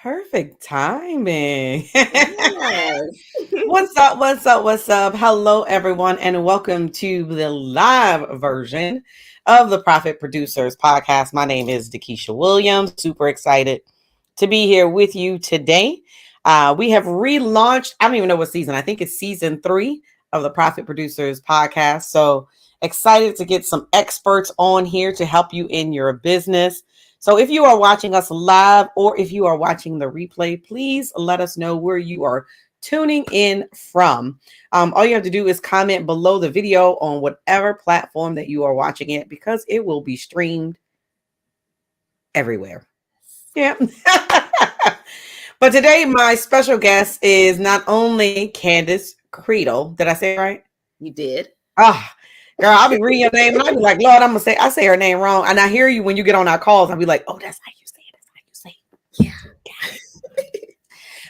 Perfect timing. Yes. What's up? What's up? What's up? Hello, everyone, and welcome to the live version of the Profit Producers Podcast. My name is Dakisha Williams. Super excited to be here with you today. We have relaunched, I don't even know what season, I think it's season 3 of the Profit Producers Podcast. So excited to get some experts on here to help you in your business. So if you are watching us live or if you are watching the replay, please let us know where you are tuning in from. All you have to do is comment below the video on whatever platform that you are watching it because it will be streamed everywhere. Yeah. But today, my special guest is not only Candace Credle. Did I say it right? You did. Ah, girl, I'll be reading your name and I'll be like, Lord, I say her name wrong. And I hear you when you get on our calls. I'll be like, oh, that's how you say it. That's how you say it. Yeah.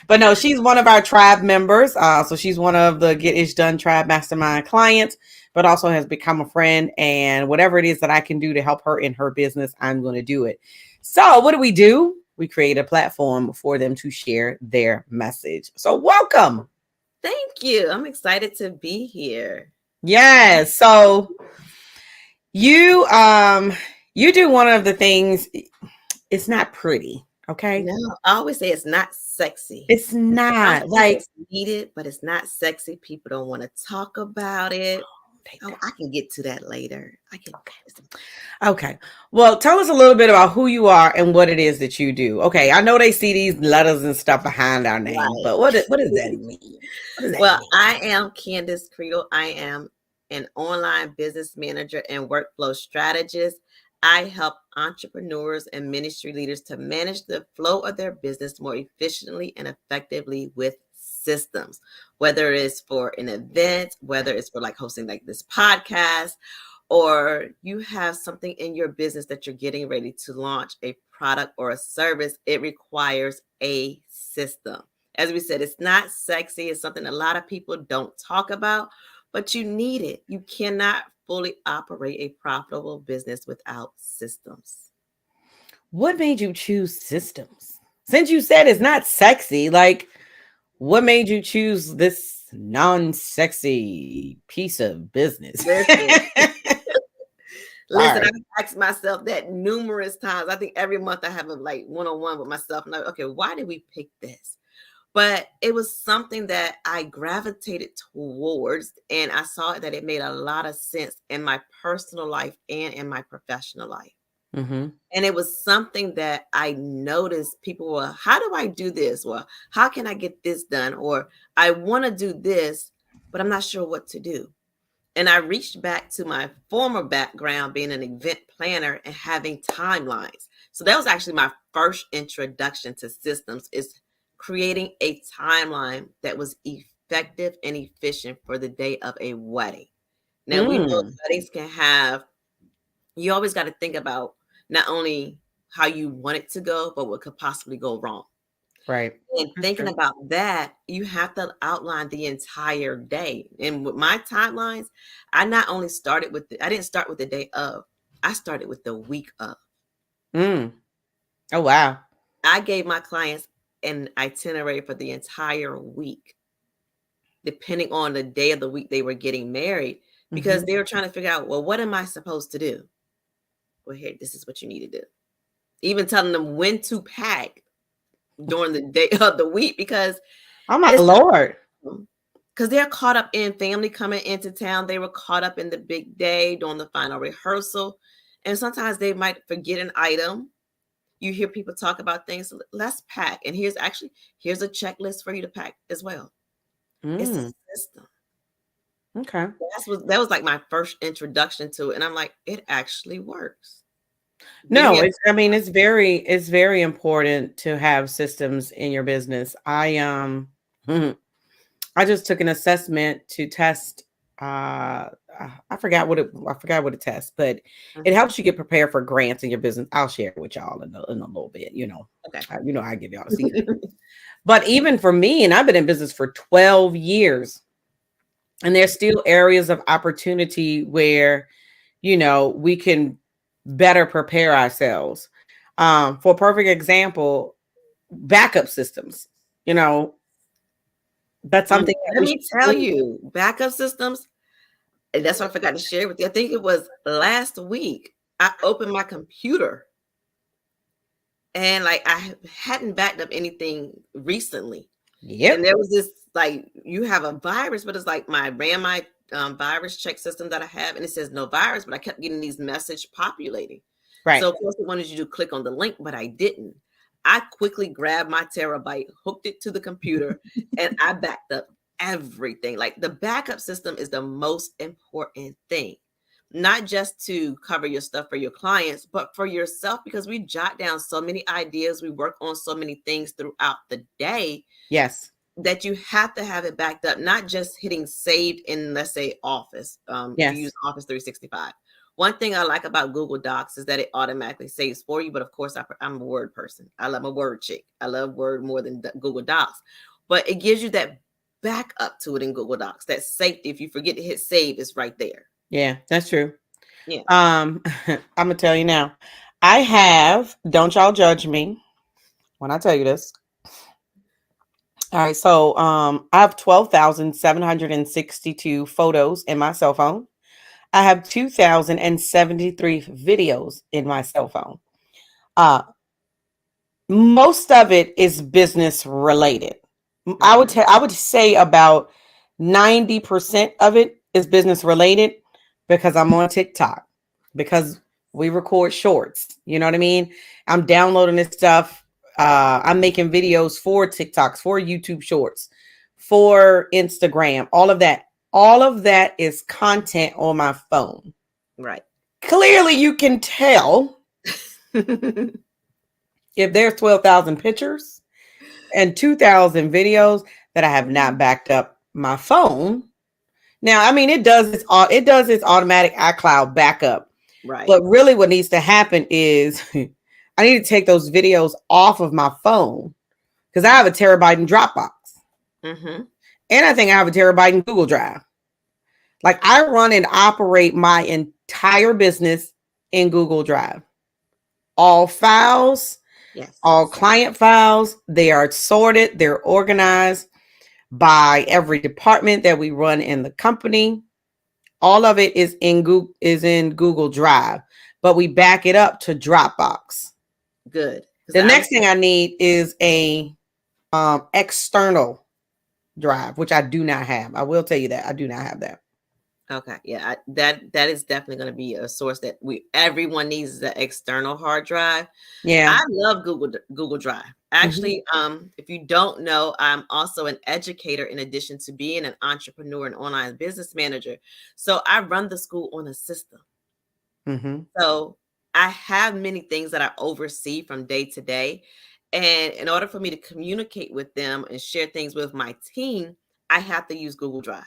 But no, she's one of our tribe members. So she's one of the Get Ish Done Tribe Mastermind clients, but also has become a friend. And whatever it is that I can do to help her in her business, I'm going to do it. So what do? We create a platform for them to share their message. So welcome. Thank you. I'm excited to be here. Yes. So you do one of the things, it's not pretty, okay? No, I always say it's not sexy. It's I not think like it's needed, but it's not sexy. People don't want to talk about it. Oh, I can get to that later. I can. Okay. Well, tell us a little bit about who you are and what it is that you do. Okay, I know they see these letters and stuff behind our name, Right. but what does that mean? Well, I am Candace Credle. I am an online business manager and workflow strategist. I help entrepreneurs and ministry leaders to manage the flow of their business more efficiently and effectively with systems, whether it's for an event, whether it's for like hosting like this podcast, or you have something in your business that you're getting ready to launch a product or a service. It requires a system. As we said, it's not sexy. It's something a lot of people don't talk about, but you need it. You cannot fully operate a profitable business without systems. What made you choose systems? Since you said it's not sexy, like what made you choose this non-sexy piece of business? Listen, I've asked myself that numerous times. I think every month I have a like one-on-one with myself. And I'm like, okay, why did we pick this? But it was something that I gravitated towards, and I saw that it made a lot of sense in my personal life and in my professional life. Mm-hmm. And it was something that I noticed people were, how do I do this? Well, how can I get this done? Or I want to do this, but I'm not sure what to do. And I reached back to my former background, being an event planner and having timelines. So that was actually my first introduction to systems, is creating a timeline that was effective and efficient for the day of a wedding. Now, we know weddings can have, you always got to think about not only how you want it to go, but what could possibly go wrong. Right. And thinking about that, you have to outline the entire day. And with my timelines, I not only started with, I didn't start with the day of, I started with the week of. Oh, wow. I gave my clients an itinerary for the entire week, depending on the day of the week they were getting married, because they were trying to figure out, well, what am I supposed to do? Well, here, this is what you need to do. Even telling them when to pack during the day of the week, because oh my Lord, because they're caught up in family coming into town. They were caught up in the big day during the final rehearsal, and sometimes they might forget an item. You hear people talk about things. Let's pack, and here's a checklist for you to pack as well. It's a system. Okay, that was like my first introduction to it, and I'm like, it actually works. No, it's very important to have systems in your business. I just took an assessment to test I forgot what it tests, but it helps you get prepared for grants in your business. I'll share it with y'all in a little bit, Okay. I give y'all a secret. But even for me, and I've been in business for 12 years, and there's still areas of opportunity where, we can better prepare ourselves. For a perfect example, backup systems. You know, that's something that Let we me tell should. you, backup systems, and that's what I forgot to share with you. I think it was last week. I opened my computer and like hadn't backed up anything recently. And Yep. there was this like you have a virus, but it's like ran my virus check system that I have, and it says no virus, but I kept getting these message populating. Right. So of course it wanted you to click on the link, but I didn't. I quickly grabbed my terabyte, hooked it to the computer, and I backed up everything. Like the backup system is the most important thing, not just to cover your stuff for your clients, but for yourself, because we jot down so many ideas, we work on so many things throughout the day Yes. that you have to have it backed up, not just hitting saved in, let's say, Office. If you use Yes. Office 365. One thing I like about Google Docs is that it automatically saves for you. But of course, I'm a Word person. I love a Word chick. I love Word more than Google Docs. But it gives you that backup to it in Google Docs. That safety. If you forget to hit save, it's right there. Yeah, that's true. Yeah. I'm gonna tell you now. I have. Don't y'all judge me when I tell you this. All right, so I have 12,762 photos in my cell phone. I have 2,073 videos in my cell phone. Uh, most of it is business related. Mm-hmm. I would say about 90% of it is business related because I'm on TikTok, because we record shorts. You know what I mean? I'm downloading this stuff. I'm making videos for TikToks, for YouTube shorts, for Instagram, all of that. All of that is content on my phone. Right. Clearly, you can tell if there's 12,000 pictures and 2,000 videos that I have not backed up my phone. Now, I mean, it does its automatic iCloud backup, Right. but really, what needs to happen is I need to take those videos off of my phone because I have a terabyte in Dropbox, Mm-hmm. and I think I have a terabyte in Google Drive. Like I run and operate my entire business in Google Drive. All files, Yes. all client files, they are sorted, they're organized by every department that we run in the company. All of it is in Google Drive, but we back it up to Dropbox. Good. Because The I was next thing I need is a external drive, which I do not have. I will tell you that I do not have that. okay. Yeah, that is definitely going to be a source that everyone needs the external hard drive. Yeah. I love Google Drive. Mhm. Actually, if you don't know, I'm also an educator in addition to being an entrepreneur and online business manager. So I run the school on a system. Mhm. So I have many things that I oversee from day to day. And in order for me to communicate with them and share things with my team, I have to use Google Drive.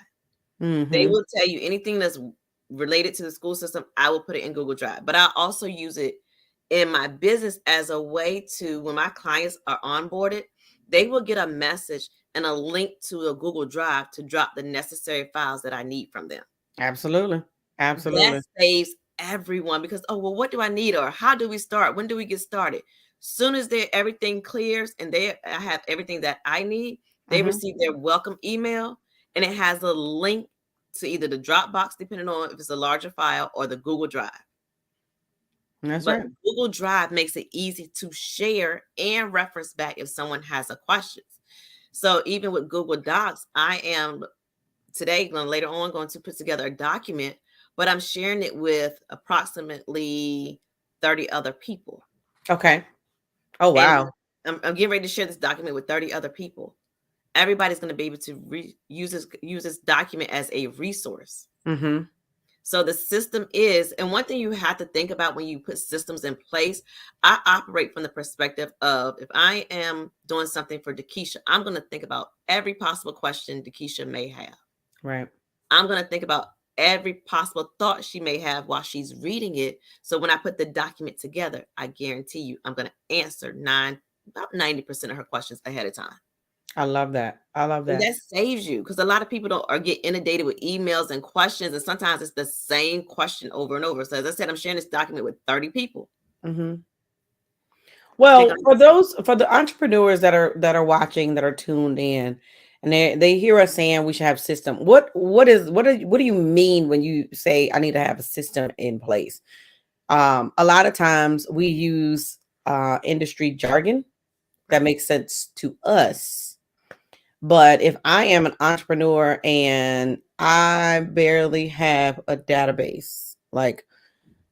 They Mhm. will tell you anything that's related to the school system, I will put it in Google Drive. But I also use it in my business as a way to, when my clients are onboarded, they will get a message and a link to a Google Drive to drop the necessary files that I need from them. Absolutely. That Absolutely. saves everyone because, oh, well, what do I need? Or how do we start? When do we get started? Soon as everything clears and I have everything that I need, they Mhm. receive their welcome email and it has a link to either the Dropbox, depending on if it's a larger file, or the Google Drive. That's But right. Google Drive makes it easy to share and reference back if someone has a question. So even with Google Docs, I am today later on going to put together a document, but I'm sharing it with approximately 30 other people. Okay. Oh And wow. I'm getting ready to share this document with 30 other people. Everybody's going to be able to use this document as a resource. Mhm. So the system is, and one thing you have to think about when you put systems in place, I operate from the perspective of if I am doing something for Dakisha, I'm going to think about every possible question Dakisha may have. Right. I'm going to think about every possible thought she may have while she's reading it. So when I put the document together, I guarantee you I'm going to answer about 90% of her questions ahead of time. I love that. I love And that. that saves you because a lot of people don't or get inundated with emails and questions. And sometimes it's the same question over and over. So as I said, I'm sharing this document with 30 people. Mhm. Speak Well, on. for the entrepreneurs that are watching, that are tuned in, and they hear us saying we should have system. What do you mean when you say I need to have a system in place? A lot of times we use industry jargon that Right. makes sense to us. But if I am an entrepreneur and I barely have a database, like,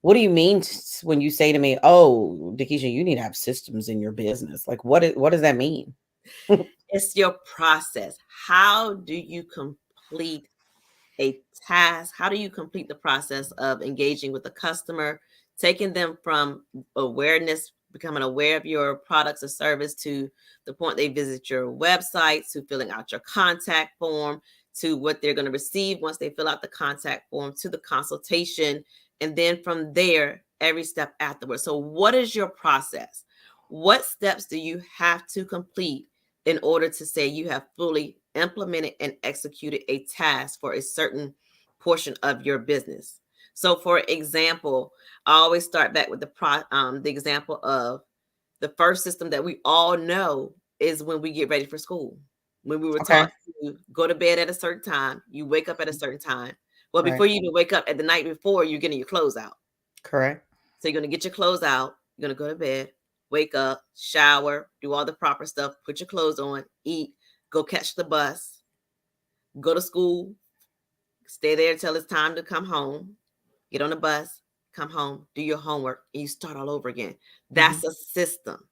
what do you mean when you say to me, "Oh, Dakisha, you need to have systems in your business"? Like, what does that mean? It's your process. How do you complete a task? How do you complete the process of engaging with the customer, taking them from awareness, becoming aware of your products or service to the point they visit your website, to filling out your contact form, to what they're going to receive once they fill out the contact form, to the consultation, and then from there, every step afterwards. So, what is your process? What steps do you have to complete in order to say you have fully implemented and executed a task for a certain portion of your business? So, for example, I always start back with the example of the first system that we all know is when we get ready for school. When we were Okay, taught to go to bed at a certain time, you wake up at a certain time. Well, right, before you even wake up at the night before, you're getting your clothes out. correct, So you're going to get your clothes out. You're going to go to bed, wake up, shower, do all the proper stuff, put your clothes on, eat, go catch the bus, go to school, stay there until it's time to come home, get on the bus, come home, do your homework, and you start all over again. hmm That's a system.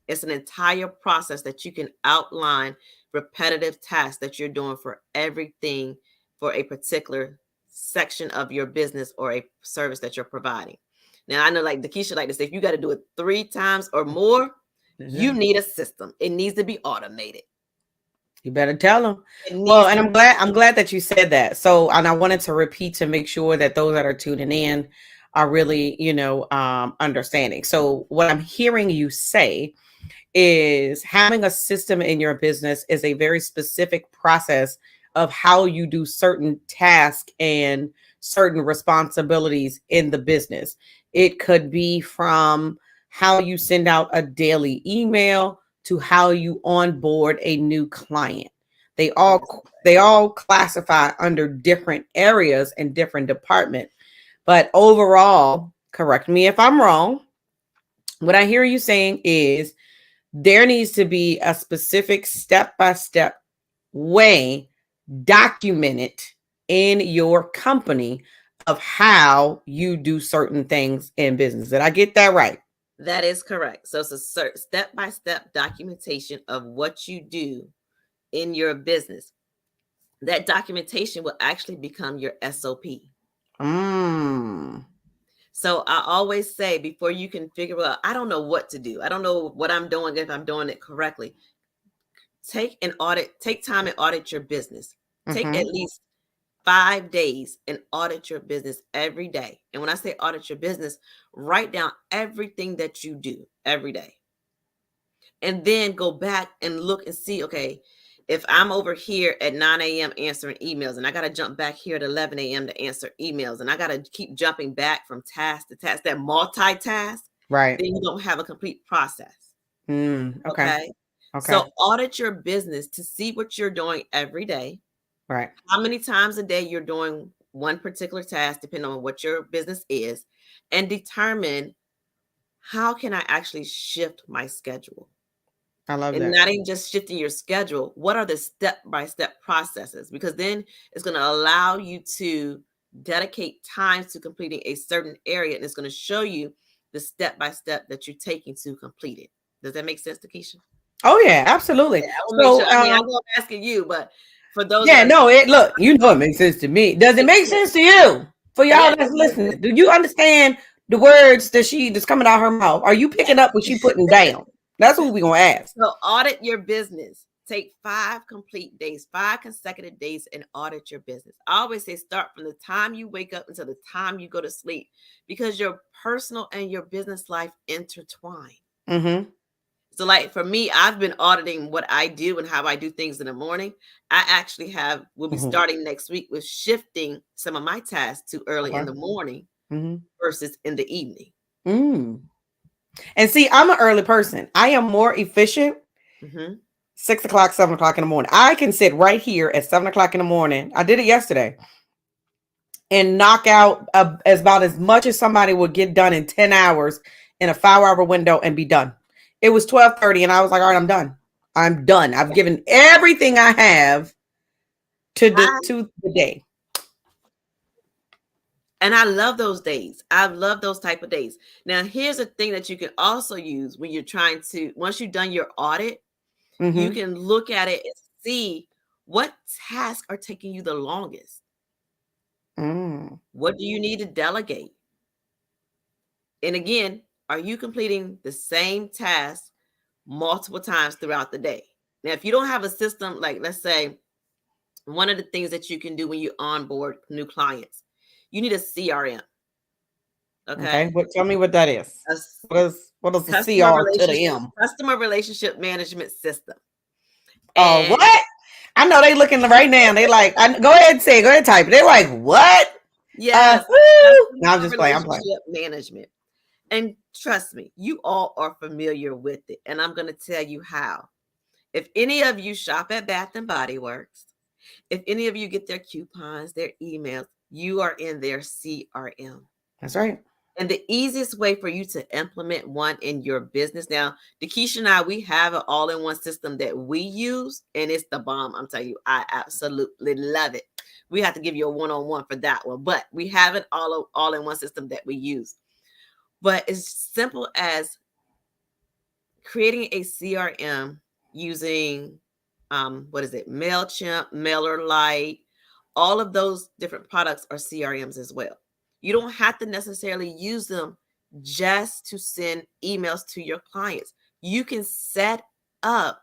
It's an entire process that you can outline repetitive tasks that you're doing for everything for a particular section of your business or a service that you're providing. Now, I know like Dakisha like to say, if you got to do it 3 times or more, you yeah. need a system. It needs to be automated. You better tell them. It Well, needs and to. I'm glad that you said that. So, and I wanted to repeat to make sure that those that are tuning in are really, understanding. So, what I'm hearing you say is having a system in your business is a very specific process of how you do certain tasks and certain responsibilities in the business. It could be from how you send out a daily email to how you onboard a new client. They Yes. all classify under different areas and different departments. But overall, correct me if I'm wrong. What I hear you saying is there needs to be a specific step by step way documented in your company of how you do certain things in business. Did I get that right? That is correct. So it's a step by step documentation of what you do in your business. That documentation will actually become your SOP. Mm. So I always say before you can figure out, I don't know what to do. I don't know what I'm doing if I'm doing it correctly. Take time and audit your business. Take at Mm-hmm. least 5 days and audit your business every day. And when I say audit your business, write down everything that you do every day. And then go back and look and see, okay, if I'm over here at 9 a.m. answering emails and I got to jump back here at 11 a.m. to answer emails and I got to keep jumping back from task to task, that multitask, Right. then you don't have a complete process. Okay. Okay. Okay. So audit your business to see what you're doing every day, Right. how many times a day you're doing one particular task, depending on what your business is, and determine how can I actually shift my schedule. I love And that. not even just shifting your schedule, what are the step by step processes? Because then it's going to allow you to dedicate time to completing a certain area and it's going to show you the step by step that you're taking to complete it. Does that make sense, Takesha? Oh yeah, absolutely. I will make sure. So I mean, I know I'm asking you, but for those that yeah, are no, it look, it makes sense to me. Does it makes make sense. sense to you? For Yeah, y'all that's listening, do you understand the words that's coming out her mouth? Are you picking up what she putting down? That's what we gonna ask. so audit your business. Take 5 complete days, 5 consecutive days, and audit your business. I always say start from the time you wake up until the time you go to sleep because your personal and your business life intertwine. Mm-hmm. So, like for me, I've been auditing what I do and how I do things in the morning. I actually will be Mm-hmm. starting next week with shifting some of my tasks to early in Okay. the morning Mm-hmm. versus in the evening. Mm. And see, I'm an early person. I am more efficient Mm-hmm. 6 o'clock, 7 o'clock in the morning. I can sit right here at 7 o'clock in the morning. I did it yesterday and knock out as about as much as somebody would get done in 10 hours in a 5 hour window and be done. It was 12:30 and I was like, all right, I'm done. I'm done. I've given everything I have to the day. And I love those days. I love those type of days. Now, here's a thing that you can also use when you're trying to, once you've done your audit, you Mm-hmm. can look at it and see what tasks are taking you the longest. Mm. What do you need to delegate? And again, are you completing the same task multiple times throughout the day? Now, if you don't have a system, like let's say one of the things that you can do when you onboard new clients, you need a CRM. Okay. Okay. Tell me what that is. A What is the CR to the M? customer relationship management system. Oh, And what? I know they looking right now. They like, go ahead and say it. Go ahead and type it. They're like, what? yes, Woo. No, I'm customer just playing. I'm playing. relationship management. And trust me, you all are familiar with it. And I'm going to tell you how. If any of you shop at Bath and Body Works, if any of you get their coupons, their emails, you are in their CRM. That's right. And the easiest way for you to implement one in your business now, Dakisha and I, we have an all-in-one system that we use, and it's the bomb. I'm telling you, I absolutely love it. We have to give you a one-on-one for that one, but we have an all-in-one system that we use. But it's simple as creating a CRM using what is it? MailChimp, MailerLite, all of those different products are CRMs as well. You don't have to necessarily use them just to send emails to your clients. You can set up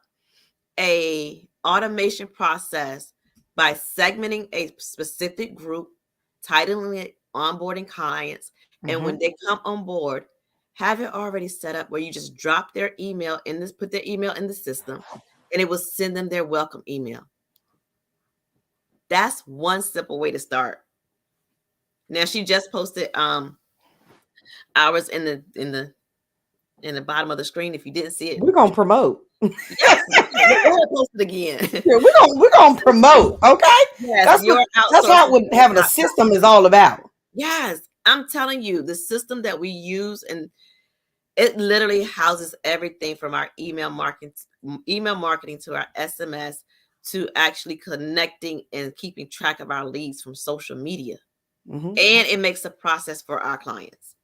a automation process by segmenting a specific group, titling it onboarding clients, and Mm-hmm. when they come on board, have it already set up where you just drop their email in this, put their email in the system, and it will send them their welcome email. That's one simple way to start. Now she just posted ours in the bottom of the screen. If you didn't see it, We're gonna promote. yes, go ahead and post it again. Yeah, we're gonna promote. Okay, Yes, that's your how outsourcing. what having a system is all about. Yes, I'm telling you, the system that we use, and it literally houses everything from our email marketing to our SMS to actually connecting and keeping track of our leads from social media. Mm-hmm. And it makes a process for our clients.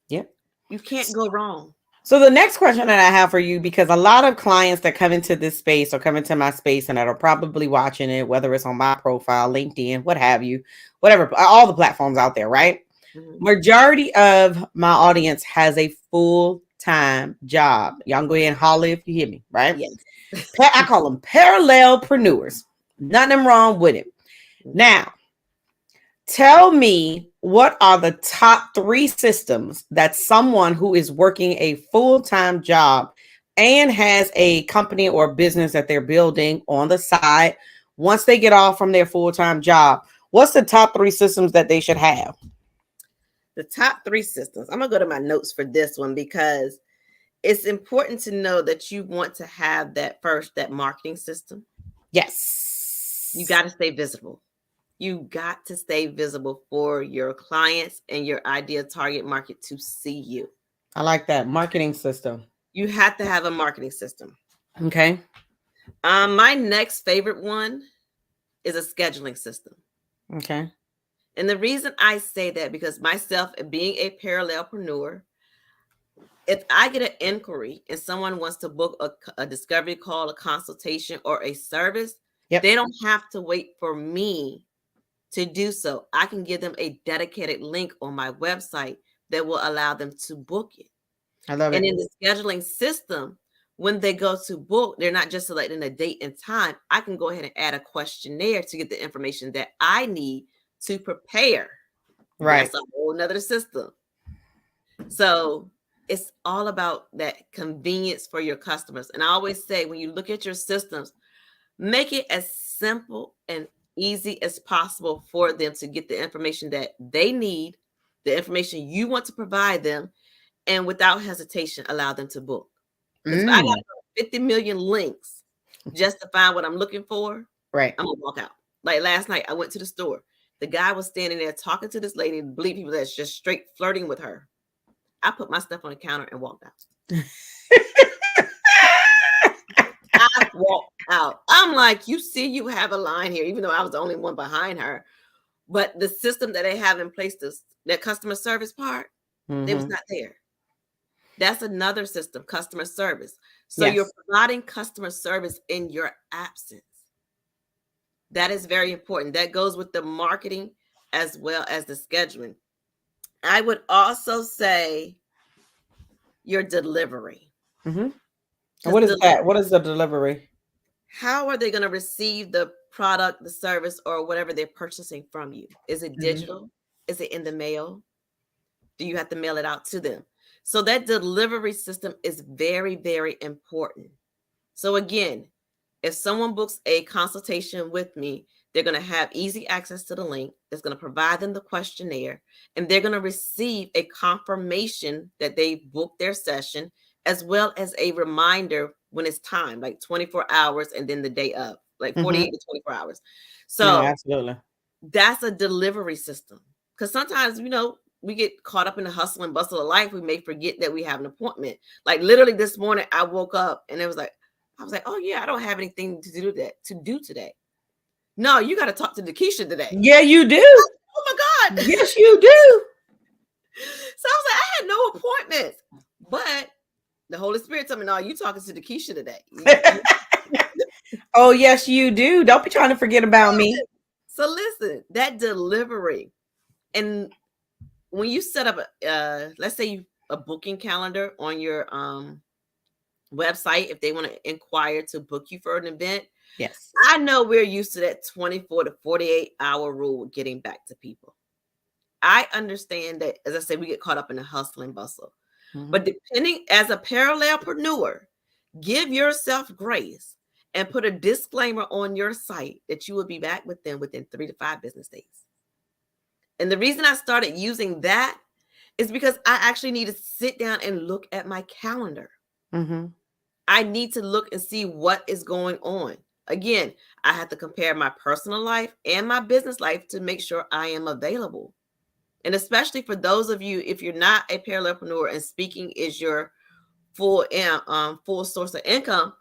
Yep. You can't go wrong. So the next question that I have for you, because a lot of clients that come into this space or come into my space and that are probably watching it, whether it's on my profile, LinkedIn, what have you, whatever, all the platforms out there, right? Mhm. Majority of my audience has a full-time job. Y'all can go ahead and holler if you hear me, right? Yes. I call them parallelpreneurs. Nothing wrong with it. Now, tell me what are the top 3 systems that someone who is working a full-time job and has a company or business that they're building on the side, once they get off from their full-time job, what's the top 3 systems that they should have? The top 3 systems. I'm going to go to my notes for this one because it's important to know that you want to have that marketing system. Yes. You got to stay visible. You got to stay visible for your clients and your ideal target market to see you. I like that marketing system. You have to have a marketing system. Okay. My next favorite one is a scheduling system. Okay. And the reason I say that, because myself being a parallelpreneur, if I get an inquiry and someone wants to book a discovery call, a consultation, or a service, Yep. they don't have to wait for me to do so. I can give them a dedicated link on my website that will allow them to book it. I love And it. in the scheduling system, when they go to book, they're not just selecting a date and time. I can go ahead and add a questionnaire to get the information that I need to prepare. Right. That's a whole nother system. So it's all about that convenience for your customers. And I always say, when you look at your systems, make it as simple and easy as possible for them to get the information that they need, the information you want to provide them, and without hesitation allow them to book. Because if I got Mm, 50 million links just to find what I'm looking for, right. I'm gonna walk out. Like last night, I went to the store. The guy was standing there talking to this lady, believe he was just straight flirting with her. I put my stuff on the counter and walked out. I walked out. I'm like, you see, you have a line here, even though I was the only one behind her. But the system that they have in place, that customer service part, they was Mm-hmm. not there. That's another system, customer service. So you're Yes. providing customer service in your absence. That is very important. That goes with the marketing as well as the scheduling. I would also say your delivery. Mm-hmm. And Because what is that? What is the delivery? how are they going to receive the product, the service, or whatever they're purchasing from you? Is it Mm-hmm. digital? Is it in the mail? Do you have to mail it out to them? So that delivery system is very, very important. So again, if someone books a consultation with me, they're going to have easy access to the link. It's going to provide them the questionnaire, and they're going to receive a confirmation that they booked their session, as well as a reminder when it's time, like 24 hours, and then the day of, like Mm-hmm. 48 to 24 hours. No, So absolutely. that's a delivery system. Because sometimes, we get caught up in the hustle and bustle of life. We may forget that we have an appointment. Like literally this morning, I woke up and I was like, oh yeah, I don't have anything to do today. No, you got to talk to Nikisha today. Yeah, you do. Oh my God. Yes, you do. So I was like, I had no appointments. But the Holy Spirit told me, no, you talking to Nikisha today. Oh, yes, you do. Don't be trying to forget about me. So listen, that delivery. And when you set up let's say a booking calendar on your website, if they want to inquire to book you for an event, Yes. I know we're used to that 24 to 48-hour rule getting back to people. I understand that, as I said, we get caught up in the hustle and bustle. Mm-hmm. But depending, as a parallelpreneur, give yourself grace and put a disclaimer on your site that you will be back with them within 3 to 5 business days. And the reason I started using that is because I actually need to sit down and look at my calendar. Mm-hmm. I need to look and see what is going on. Again, I have to compare my personal life and my business life to make sure I am available. And especially for those of you, if you're not a parallelpreneur and speaking is your full source of income,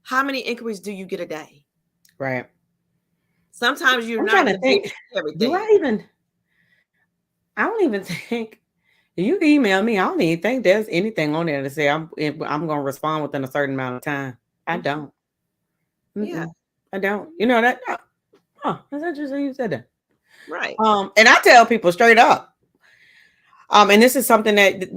how many inquiries do you get a day? Right. Sometimes you're I'm not trying going to to be able to think. see Do everything. I don't even think. You email me. I don't even think there's anything on there to say I'm going to respond within a certain amount of time. I Mhm. don't. Yeah, I don't. You know that. That's interesting. You said that. right. And I tell people straight up. And this is something that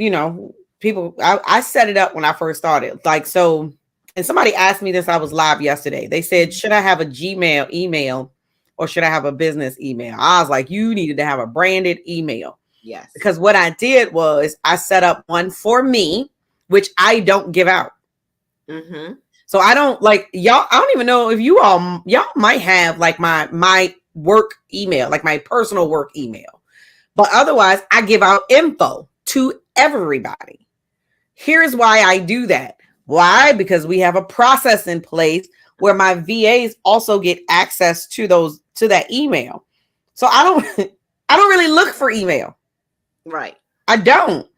people. I set it up when I first started. Like so, and somebody asked me this. I was live yesterday. They said, "Should I have a Gmail email, or should I have a business email?" I was like, "You needed to have a branded email." Yes. Because what I did was I set up one for me, which I don't give out. Mm-hmm. So I don't like y'all. I don't even know if y'all might have like my work email, like my personal work email. But otherwise, I give out info to everybody. Here's why I do that. Why? Because we have a process in place where my VAs also get access to that email. So I don't I don't really look for email. Right. I don't.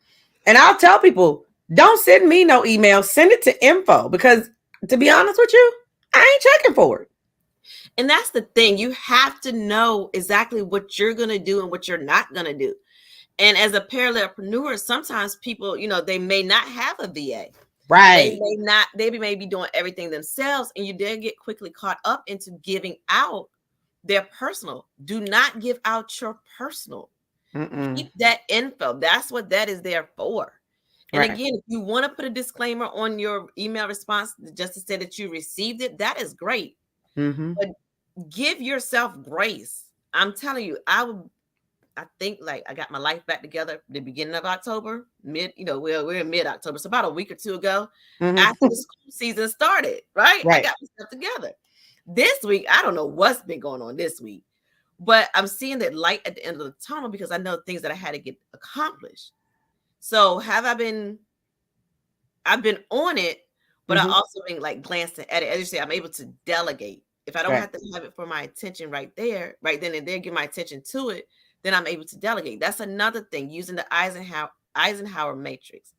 And I'll tell people, don't send me no email. Send it to info because to be honest with you, I ain't checking for it. And that's the thing. You have to know exactly what you're going to do and what you're not going to do. And as a parallelpreneur, sometimes people, they may not have a VA. Right. They may be doing everything themselves, and you then get quickly caught up into giving out their personal. Do not give out your personal. Mm-mm. Keep that info. That's what that is there for. And Right. again, if you want to put a disclaimer on your email response just to say that you received it, that is great. Mm-hmm. But give yourself grace. I'm telling you, I think like I got my life back together the beginning of October, we're in mid-October. So about a week or two ago, Mm-hmm. after the school season started, right? I Right. got myself together. This week, I don't know what's been going on this week, but I'm seeing that light at the end of the tunnel because I know things that I had to get accomplished. So have I been? I've been on it, but I Mm-hmm. also been like glancing at it. As you say, I'm able to delegate. If I don't Right. have to have it for my attention right there, right then and there, give my attention to it, then I'm able to delegate. That's another thing using the Eisenhower matrix.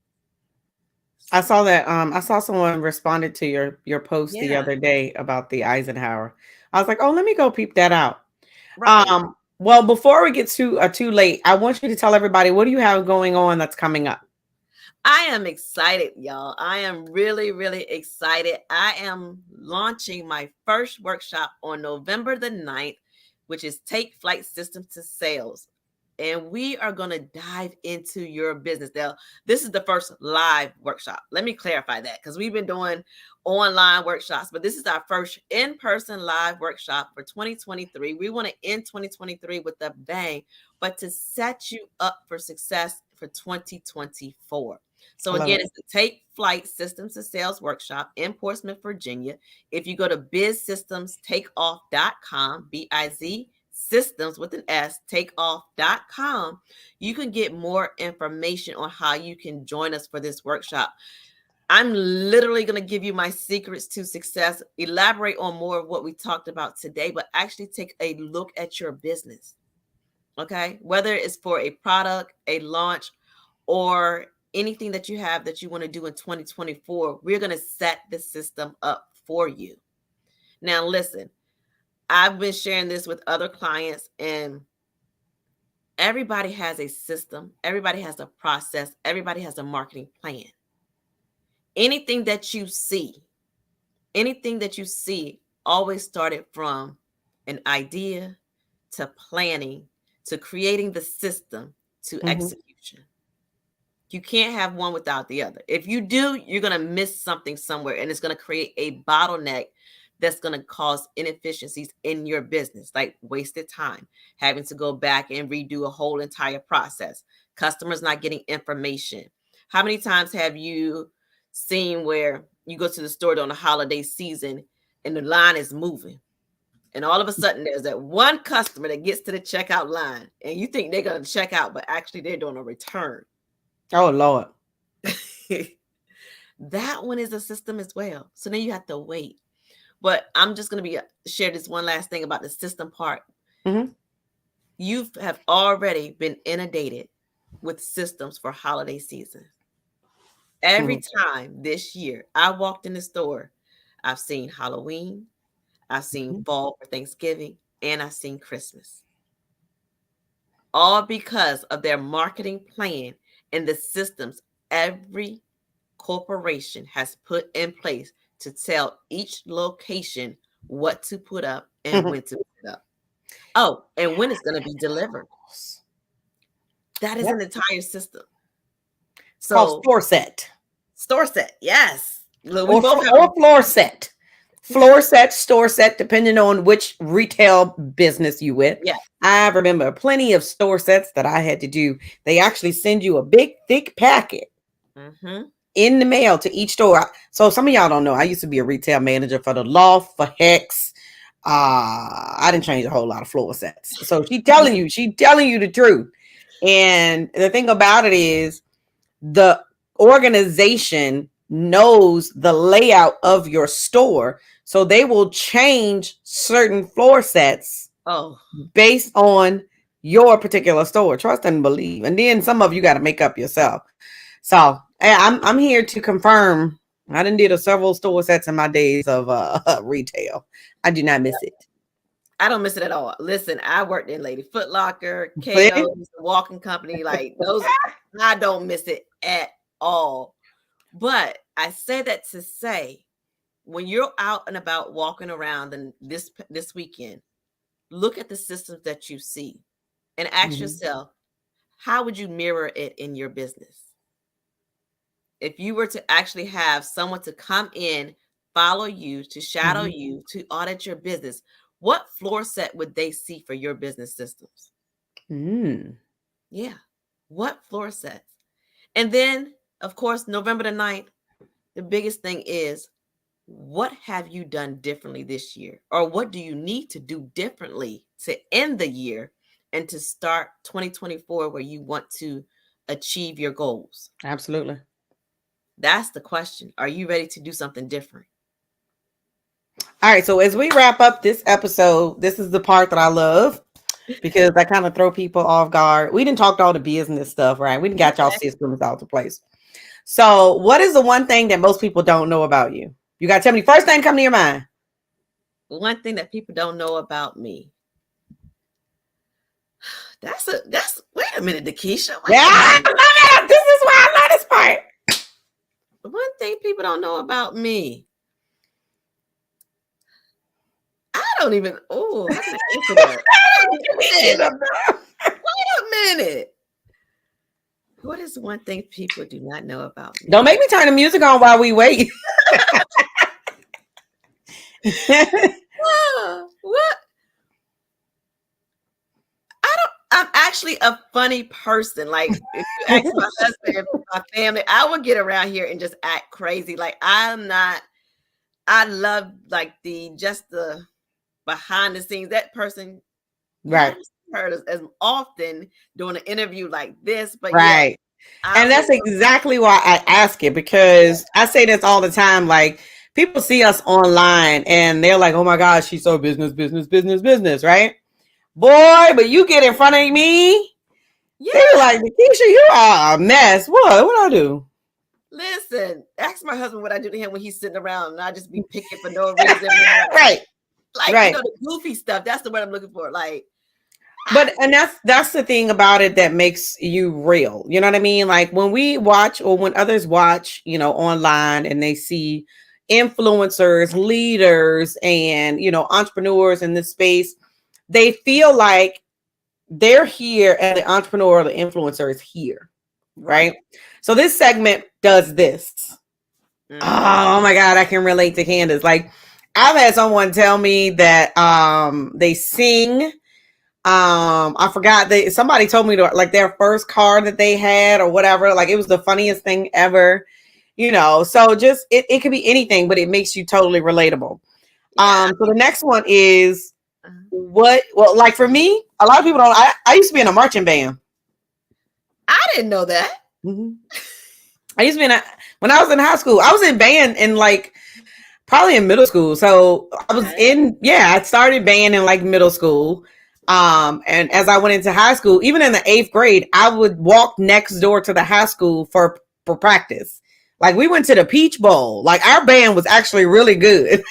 I saw that. I saw someone responded to your post the Yeah, other day about the Eisenhower. I was like, oh, let me go peep that out. right. Well, before we get too late, I want you to tell everybody what do you have going on that's coming up. I am excited, y'all. I am really, really excited. I am launching my first workshop on November the 9th, which is Take Flight Systems to Sales. And we are going to dive into your business. Now, this is the first live workshop. Let me clarify that because we've been doing online workshops, but this is our first in person live workshop for 2023. We want to end 2023 with a bang, but to set you up for success for 2024. So I love again, it. it's the Take Flight Systems to Sales Workshop in Portsmouth, Virginia. If you go to bizsystemstakeoff.com, B-I-Z, systems with an S, takeoff.com, you can get more information on how you can join us for this workshop. I'm literally going to give you my secrets to success, elaborate on more of what we talked about today, but actually take a look at your business. Okay. Whether it's for a product, a launch, or anything that you have that you want to do in 2024, we're going to set the system up for you. Now, listen, I've been sharing this with other clients, and everybody has a system, everybody has a process, everybody has a marketing plan. Anything that you see, anything that you see always started from an idea to planning to creating the system to Mm-hmm. execution. You can't have one without the other. If you do, you're going to miss something somewhere and it's going to create a bottleneck that's going to cause inefficiencies in your business, like wasted time, having to go back and redo a whole entire process, customers not getting information. How many times have you seen where you go to the store during the holiday season and the line is moving? And all of a sudden, there's that one customer that gets to the checkout line, and you think they're going to check out, but actually they're doing a return. Oh Lord. That one is a system as well. So then you have to wait. But I'm just going to be share this one last thing about the system part. Mm-hmm. You have already been inundated with systems for holiday season. Every Mm-hmm. time this year I walked in the store, I've seen Halloween, I've seen fall for Thanksgiving, and I've seen Christmas. All because of their marketing plan and the systems every corporation has put in place to tell each location what to put up and Mm-hmm. when to put it up. Oh, and when it's going to be delivered. That is Yep. an entire system. It's called So, store set store set, yes. Look, we both have or floor set. Floor set, store set, depending on which retail business you with. yeah. I remember plenty of store sets that I had to do. They actually send you a big, thick packet Mm-hmm. in the mail to each store. So some of y'all don't know. I used to be a retail manager for the Loft, for Hex. I didn't change a whole lot of floor sets. So she telling you the truth. And the thing about it is the organization knows the layout of your store. So they will change certain floor sets Oh, based on your particular store. Trust and believe. And then some of you got to make up yourself. So I'm here to confirm. I done did a several store sets in my days of retail. I do not miss it. I don't miss it at all. Listen, I worked in Lady Foot Locker, See? Kato's, the walking company, like those. I don't miss it at all. But I say that to say, when you're out and about walking around and this weekend, look at the systems that you see and ask Mhm. yourself, how would you mirror it in your business? If you were to actually have someone to come in, follow you, to shadow Mhm. you, to audit your business, what floor set would they see for your business systems? Mm. Yeah. What floor sets? And then, of course, November the 9th, the biggest thing is what have you done differently this year? Or what do you need to do differently to end the year and to start 2024 where you want to achieve your goals? Absolutely. That's the question. Are you ready to do something different? All right. So as we wrap up this episode, this is the part that I love because I kind of throw people off guard. We didn't talk all the business stuff, right? We didn't got y'all Okay. systems out to place. So what is the one thing that most people don't know about you? You got to tell me first thing come to your mind. One thing that people don't know about me. Wait a minute, Dakisha. Yeah, I love it. This is why I love this part. One thing people don't know about me. I don't even. Oh, how can I answer that? Wait a minute. What is one thing people do not know about me? Don't make me turn the music on while we wait. What? I'm actually a funny person. Like if you ask my husband, if my family, I would get around here and just act crazy. Like I'm not. I love like the behind the scenes. That person, Right. heard us as often doing an interview like this, but right. Yeah, and that's exactly why I ask it, because I say this all the time. Like people see us online and they're like, "Oh my gosh, she's so business, right?" Boy, but you get in front of me, they're like, "Keisha, you are a mess." What I do? Listen, ask my husband what I do to him when he's sitting around and I just be picking for no reason. Right. Like, the goofy stuff. That's the word I'm looking for. Like, and that's the thing about it that makes you real. You know what I mean? Like when we watch, or when others watch, online, and they see influencers, leaders, and entrepreneurs in this space, they feel like they're here and the entrepreneur or the influencer is here. Right. So this segment does this. Oh my God, I can relate to Candace. Like I've had someone tell me that they sing. I forgot, somebody told me like their first car that they had or whatever. Like it was the funniest thing ever. So just it could be anything, but it makes you totally relatable. So the next one is like for me, a lot of people don't. I used to be in a marching band. I didn't know that. Mm-hmm. I used to be when I was in high school. I was in band in like probably in middle school. So I was I started band in like middle school. And as I went into high school, even in the 8th grade, I would walk next door to the high school for practice. Like we went to the Peach Bowl. Like our band was actually really good.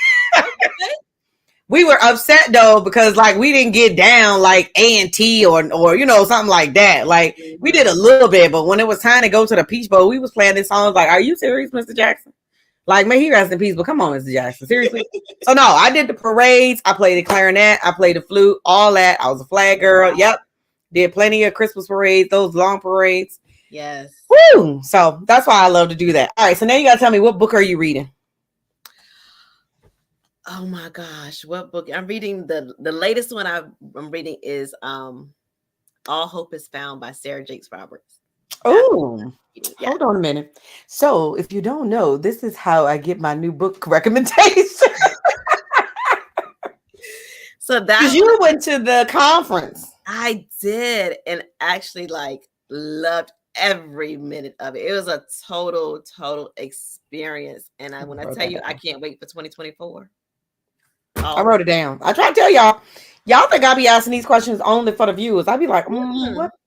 We were upset though because like we didn't get down like A&T or something like that. Like we did a little bit, but when it was time to go to the Peach Bowl, we was playing this song. Like, are you serious, Mr. Jackson? Like, may he rest in peace, but come on, Mr. Jackson, seriously. So no, I did the parades. I played the clarinet. I played the flute. All that. I was a flag girl. Yep, did plenty of Christmas parades. Those long parades. Yes. Woo! So that's why I love to do that. All right. So now you gotta tell me, what book are you reading? Oh my gosh, what book? I'm reading the latest one I'm reading is All Hope is Found by Sarah Jakes Roberts. Oh, hold on a minute. So if you don't know, this is how I get my new book recommendation. So that you went to the conference. I did, and actually like loved every minute of it. It was a total experience. And when I tell you, I can't wait for 2024. I wrote it down. I try to tell y'all think I be asking these questions only for the viewers. I be like,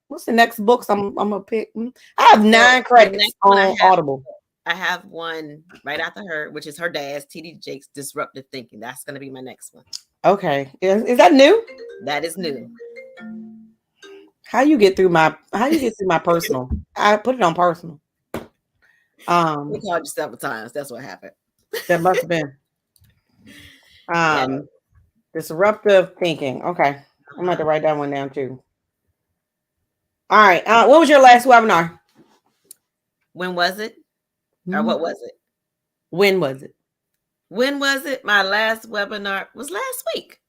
what's the next books I'm gonna pick? I have 9 credits on Audible. I have one right after her, which is her dad's, T.D. Jakes' Disruptive Thinking. That's gonna be my next one. Okay, is that new? That is new. How you get through my personal? I put it on personal. You called you several times. That's what happened. That must have been. Disruptive thinking. Okay. I'm going to write that one down too. All right. What was your last webinar? When was it? Or what was it? When was it? When was it? My last webinar was last week.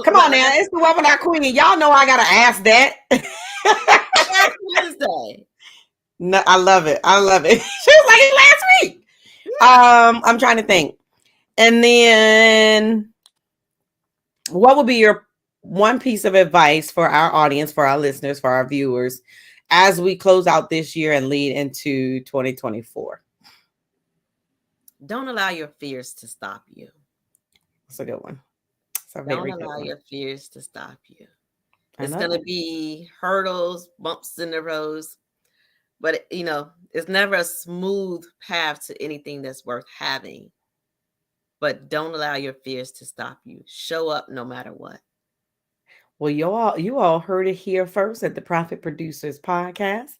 Come on now. It's the webinar queen. Y'all know I got to ask that. Last Wednesday. No, I love it. She was like, it's last week. I'm trying to think. And then what would be your one piece of advice for our audience, for our listeners, for our viewers, as we close out this year and lead into 2024? Don't allow your fears to stop you. That's a good one. It's a Don't very good allow one. your fears to stop you. I It's know going to that. be hurdles, bumps in the roads, but it's never a smooth path to anything that's worth having. But don't allow your fears to stop you. Show up no matter what. Well, you all heard it here first at the Profit Producers Podcast.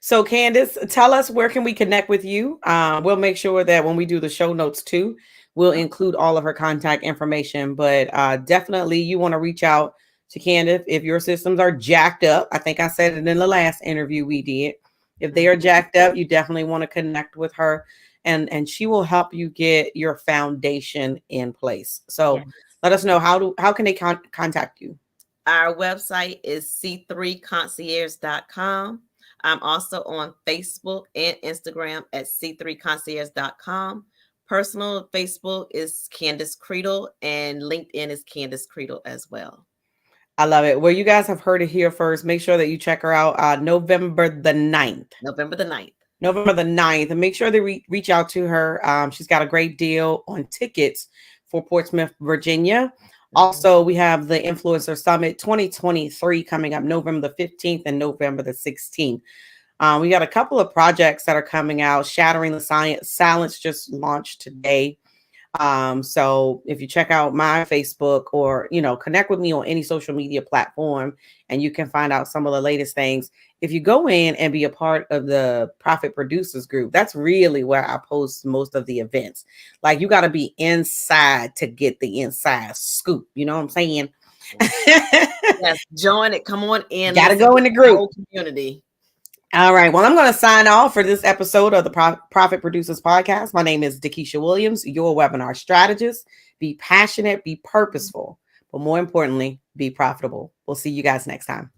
So, Candace, tell us, where can we connect with you? We'll make sure that when we do the show notes too, we'll include all of her contact information. But definitely, you want to reach out to Candace if your systems are jacked up. I think I said it in the last interview we did. If they are Mhm. jacked up, you definitely want to connect with her, and she will help you get your foundation in place. So, Yes. let us know, how can they contact you? Our website is c3concierge.com. I'm also on Facebook and Instagram at c3concierge.com. Personal Facebook is Candace Credle, and LinkedIn is Candace Credle as well. I love it. Well, you guys have heard it here first. Make sure that you check her out November the 9th. November the 9th. November the 9th. And make sure to reach out to her. She's got a great deal on tickets for Portsmouth, Virginia. Mhm. Also, we have the Influencer Summit 2023 coming up November the 15th and November the 16th. We got a couple of projects that are coming out. Shattering the Silence just launched today. So if you check out my Facebook, or connect with me on any social media platform, and you can find out some of the latest things. If you go in and be a part of the Profit Producers group, that's really where I post most of the events. Like, you got to be inside to get the inside scoop. You know what I'm saying? Yes, join it. Come on in. Got to Listen go to in the the group. whole community. All right. Well, I'm going to sign off for this episode of the Profit Producers Podcast. My name is Dakisha Williams, your webinar strategist. Be passionate, be purposeful, but more importantly, be profitable. We'll see you guys next time.